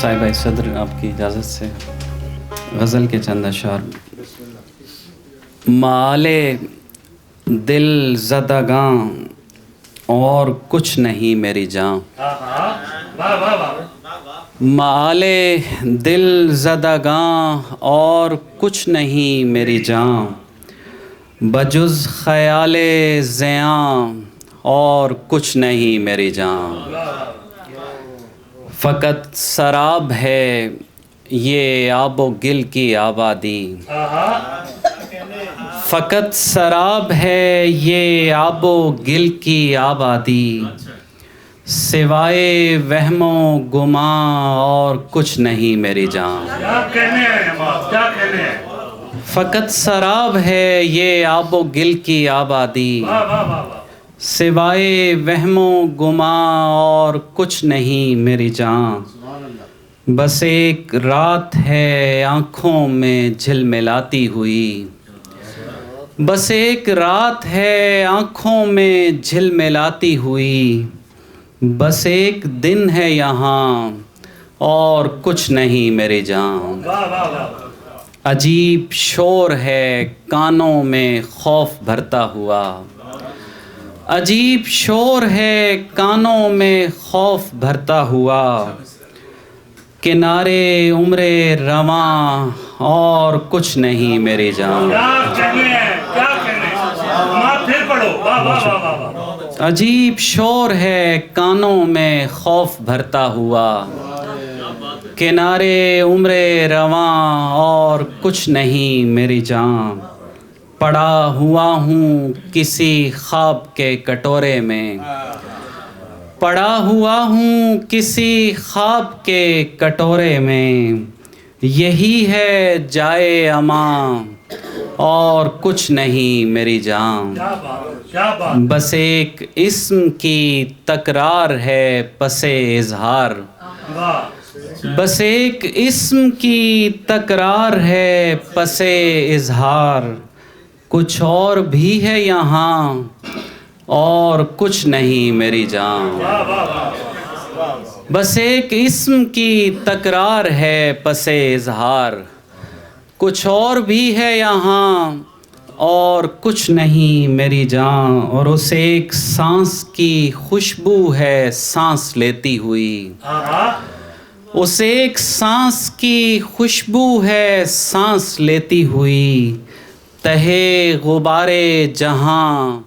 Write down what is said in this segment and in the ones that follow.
صاحبہ صدر آپ کی اجازت سے غزل کے چند اشعار. مال دل زدگاں اور کچھ نہیں میری جان، مال دل زدگاں اور کچھ نہیں میری جان، بجز خیال زیاں اور کچھ نہیں میری جان. فقط سراب ہے یہ آب و گل کی آبادی، فقط سراب ہے یہ آب و گل کی آبادی، سوائے وہم و گماں اور کچھ نہیں میری جان. فقط سراب ہے یہ آب و گل کی آبادی، سوائے وہم و گماں اور کچھ نہیں میری جان. بس ایک رات ہے آنکھوں میں جھلملاتی ہوئی، بس ایک رات ہے آنکھوں میں جھلملاتی ہوئی، بس ایک دن ہے یہاں اور کچھ نہیں میری جان. عجیب شور ہے کانوں میں خوف بھرتا ہوا، عجیب شور ہے کانوں میں خوف بھرتا ہوا، کنارے عمر رواں اور کچھ نہیں میری جان. عجیب شور ہے کانوں میں خوف بھرتا ہوا، کنارے عمر رواں اور کچھ نہیں میری جان. پڑا ہوا ہوں کسی خواب کے کٹورے میں، پڑا ہوا ہوں کسی خواب کے کٹورے میں، یہی ہے جائے امان اور کچھ نہیں میری جان. بس ایک اسم کی تکرار ہے پس اظہار، بس ایک اسم کی تکرار ہے پس اظہار، کچھ اور بھی ہے یہاں اور کچھ نہیں میری جان. بس ایک اسم کی تکرار ہے پس اظہار، کچھ اور بھی ہے یہاں اور کچھ نہیں میری جان. اور اس ایک سانس کی خوشبو ہے سانس لیتی ہوئی، اس ایک سانس کی خوشبو ہے سانس لیتی ہوئی، تہے غبار جہاں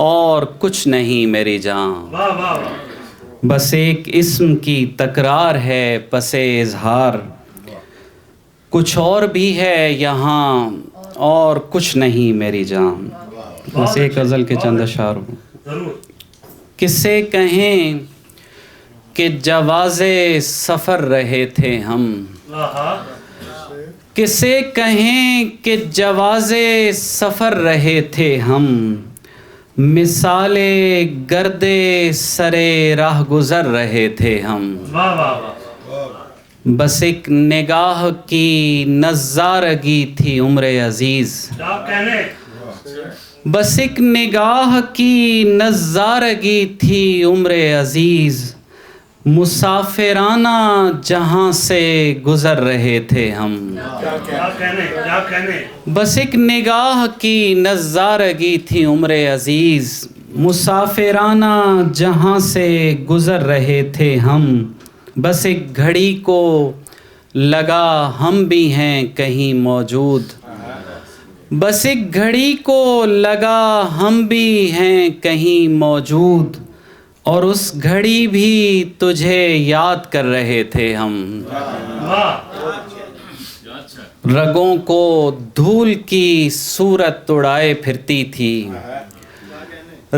اور کچھ نہیں میری جان. بس ایک اسم کی تکرار ہے پس اظہار، کچھ اور بھی ہے یہاں اور کچھ نہیں میری جان. بس ایک غزل کے چند اشعار ہوں. کسے کہیں کہ جواز سفر رہے تھے ہم، کسے کہیں کہ جواز سفر رہے تھے ہم، مثال گرد سرے راہ گزر رہے تھے ہم. بس ایک نگاہ کی نظارگی تھی عمر عزیز، بس ایک نگاہ کی نظارگی تھی عمر عزیز، مسافرانہ جہاں سے گزر رہے تھے ہم. بس ایک نگاہ کی نظارگی تھی عمر عزیز، مسافرانہ جہاں سے گزر رہے تھے ہم. بس ایک گھڑی کو لگا ہم بھی ہیں کہیں موجود، بس ایک گھڑی کو لگا ہم بھی ہیں کہیں موجود، اور اس گھڑی بھی تجھے یاد کر رہے تھے ہم. رگوں کو دھول کی صورت اڑائے پھرتی تھی،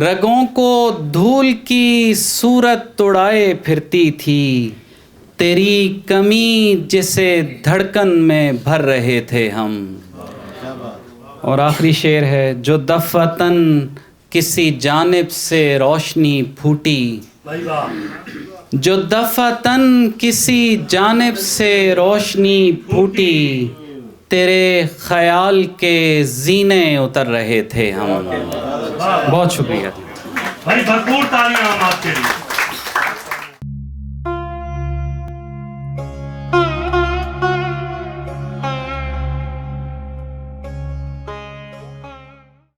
رگوں کو دھول کی صورت اڑائے پھرتی تھی، تیری کمی جسے دھڑکن میں بھر رہے تھے ہم. اور آخری شعر ہے. جو دفعتاً کسی جانب سے روشنی پھوٹی، جو دفعتاً کسی جانب سے روشنی پھوٹی، تیرے خیال کے زینے اتر رہے تھے ہم. بہت شکریہ. بھائی بھرپور تالیاں آپ کے لیے.